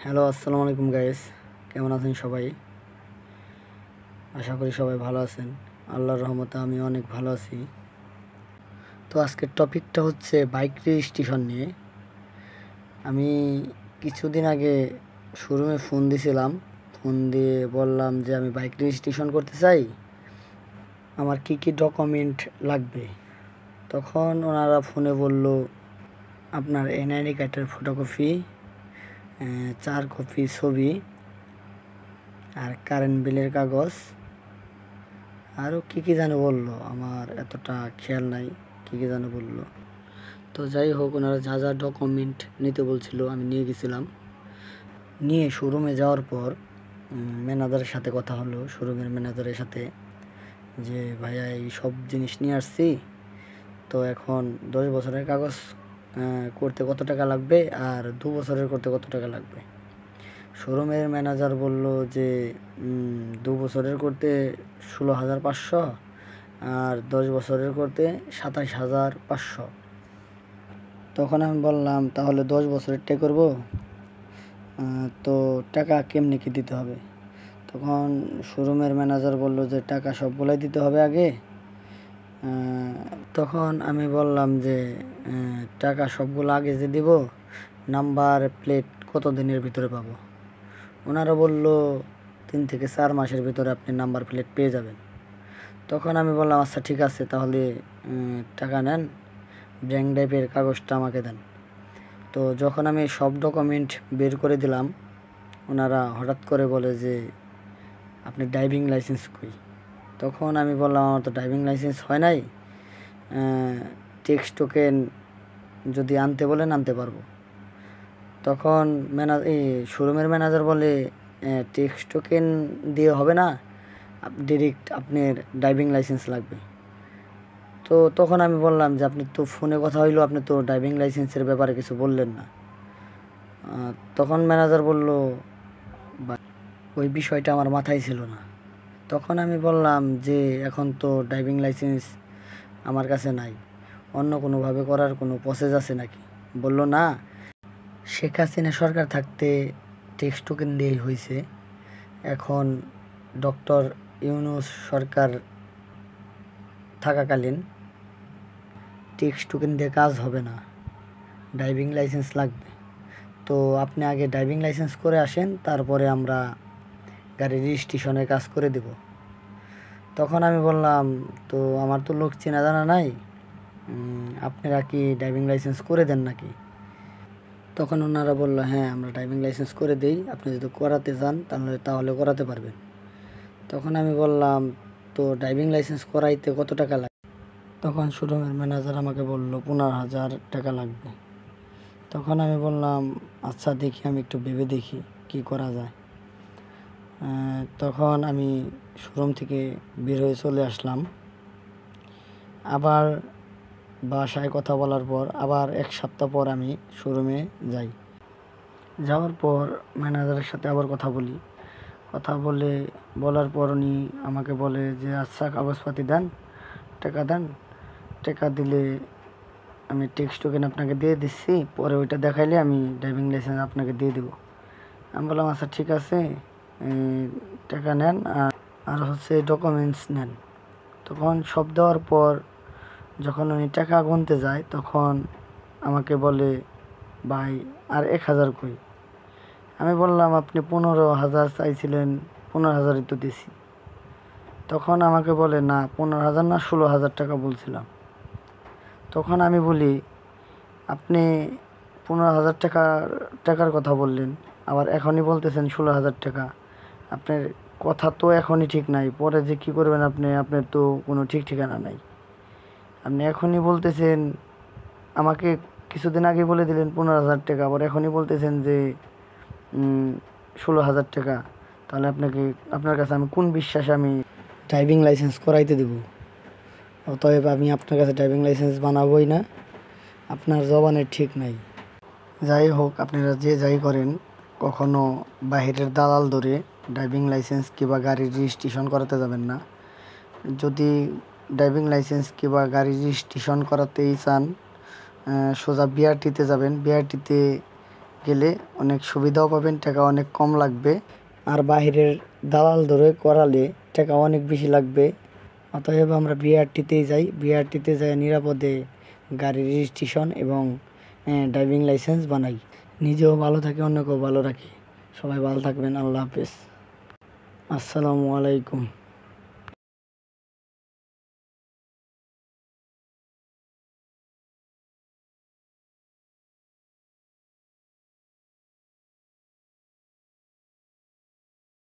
Hello, আসসালামু আলাইকুম guys. কেমন আছেন সবাই? আশা করি সবাই ভালো আছেন। আল্লাহর রহমতে আমি অনেক ভালো আছি। তো আজকের টপিকটা হচ্ছে বাইক রেজিস্ট্রেশন নিয়ে। আমি কিছুদিন আগে শোরুমে ফোন দিয়েছিলাম। ফোন দিয়ে বললাম যে আমি বাইক রেজিস্ট্রেশন করতে চাই, আমার কি কি ডকুমেন্ট লাগবে। তখন ওনারা ফোনে বলল আপনার এনআইডি কার্ডের ফটোকপি, 4 কপি ছবি, আর কারেন্ট বিলের কাগজ, আরও কী কী যেন বললো, আমার এতটা খেয়াল নাই কী কী যেন বললো। তো যাই হোক, ওনারা যা যা ডকুমেন্ট নিতে বলছিল আমি নিয়ে গেছিলাম। নিয়ে শোরুমে যাওয়ার পর ম্যানেজারের সাথে কথা হলো, শোরুমের ম্যানেজারের সাথে, যে ভাইয়া এই সব জিনিস নিয়ে আসছি, তো এখন 10 বছরের কাগজ করতে কত টাকা লাগবে আর 2 বছরের করতে কত টাকা লাগবে। শোরুমের ম্যানেজার বলল যে 2 বছরের করতে 16,500 আর 10 বছরের করতে 27,500। তখন আমি বললাম তাহলে 10 বছরেরটাই করব, তো টাকা কেমনি কি দিতে হবে। তখন শোরুমের ম্যানেজার বলল যে টাকা সবগুলাই দিতে হবে আগে। তখন আমি বললাম যে টাকা সবগুলো আগে যে দিব, নাম্বার প্লেট কত দিনের ভিতরে পাবো। ওনারা বলল 3 থেকে 4 মাসের ভিতরে আপনি নাম্বার প্লেট পেয়ে যাবেন। তখন আমি বললাম আচ্ছা ঠিক আছে, তাহলে টাকা নেন, ব্ল্যাঙ্ক টাইপের কাগজটা আমাকে দেন। তো যখন আমি সব ডকুমেন্ট বের করে দিলাম, ওনারা হঠাৎ করে বলে যে আপনি ড্রাইভিং লাইসেন্স কই। তখন আমি বললাম আমার তো ড্রাইভিং লাইসেন্স হয় নাই, টেক্সট টোকেন যদি আনতে বলেন আনতে পারবো। তখন শোরুমের ম্যানেজার বলে টেক্সট টোকেন দিয়ে হবে না, ডিরেক্ট আপনার ড্রাইভিং লাইসেন্স লাগবে। তো তখন আমি বললাম যে আপনি তো ফোনে কথা হইলো, আপনি তো ড্রাইভিং লাইসেন্সের ব্যাপারে কিছু বললেন না। তখন ম্যানেজার বলল ওই বিষয়টা আমার মাথায় ছিল না। তখন আমি বললাম যে এখন তো ড্রাইভিং লাইসেন্স আমার কাছে নাই, অন্য কোনোভাবে করার কোনো প্রসেস আছে নাকি। বলল না, শেখ হাসিনা সরকার থাকতে টেক্সট টোকেন দিয়েই হয়েছে, এখন ডক্টর ইউনূস সরকার থাকাকালীন টেক্সট টোকেন দিয়ে কাজ হবে না, ড্রাইভিং লাইসেন্স লাগবে। তো আপনি আগে ড্রাইভিং লাইসেন্স করে আসেন, তারপরে আমরা গাড়ি রেজিস্ট্রেশনের কাজ করে দেব। তখন আমি বললাম তো আমার তো লোক চেনা জানা নাই, আপনারা কি ড্রাইভিং লাইসেন্স করে দেন নাকি। তখন ওনারা বললো হ্যাঁ আমরা ড্রাইভিং লাইসেন্স করে দেই, আপনি যদি করাতে চান তাহলে করাতে পারবেন। তখন আমি বললাম তো ড্রাইভিং লাইসেন্স করাইতে কত টাকা লাগে। তখন শোরুমের ম্যানেজার আমাকে বলল 15,000 টাকা লাগবে। তখন আমি বললাম আচ্ছা দেখি, আমি একটু ভেবে দেখি কি করা যায়। তখন আমি শোরুম থেকে বের হয়ে চলে আসলাম। আবার বাসায় কথা বলার পর আবার 1 সপ্তাহ পর আমি শোরুমে যাই। যাওয়ার পর ম্যানেজারের সাথে আবার কথা বলার পর উনি আমাকে বলে যে আচ্ছা কাগজপাতি দেন, টাকা দেন, টাকা দিলে আমি টেক্সট টোকেন আপনাকে দিয়ে দিচ্ছি, পরে ওইটা দেখাইলে আমি ড্রাইভিং লাইসেন্স আপনাকে দিয়ে দেবো। আমি বললাম আচ্ছা ঠিক আছে, টাকা নেন আর হচ্ছে ডকুমেন্টস নেন। তখন সব দেওয়ার পর যখন উনি টাকা গুনতে যায়, তখন আমাকে বলে ভাই আর 1,000 কই। আমি বললাম আপনি 15,000 চাইছিলেন, 15,000ই তো দিছি। তখন আমাকে বলে না 15,000 না 16,000 টাকা বলছিলাম। তখন আমি বলি আপনি 15,000 টাকার কথা বললেন, আবার এখনই বলতেছেন 16,000 টাকা। আপনার কথা তো এখনই ঠিক নাই, পরে যে কি করবেন আপনি, আপনার তো কোনো ঠিক ঠিকানা নাই। আপনি এখনই বলতেছেন, আমাকে কিছুদিন আগে বলে দিলেন 15,000 টাকা, আবার এখনই বলতেছেন যে 16,000 টাকা। তাহলে আপনার কাছে আমি কোন বিশ্বাসে আমি ড্রাইভিং লাইসেন্স করাইতে দেব। অতএব আমি আপনার কাছে ড্রাইভিং লাইসেন্স বানাবোই না, আপনার জবানের ঠিক নাই। যাই হোক, আপনারা যে যাই করেন, কখনো বাহিরের দালাল ধরে ড্রাইভিং লাইসেন্স কিংবা গাড়ির রেজিস্ট্রেশন করাতে যাবেন না। যদি ড্রাইভিং লাইসেন্স কিংবা গাড়ি রেজিস্ট্রেশন করাতেই চান, সোজা বিআরটিতে যাবেন। বিআরটিতে গেলে অনেক সুবিধাও পাবেন, টাকা অনেক কম লাগবে। আর বাহিরের দালাল ধরে করালে টাকা অনেক বেশি লাগবে। অতএব আমরা বিআরটিতেই যাই, বিআরটিতে যাই নিরাপদে গাড়ির রেজিস্ট্রেশন এবং ড্রাইভিং লাইসেন্স বানাই। নিজেও ভালো থাকি, অন্যকেও ভালো রাখি। সবাই ভালো থাকবেন। আল্লাহ হাফেজ। আসসালামু আলাইকুম।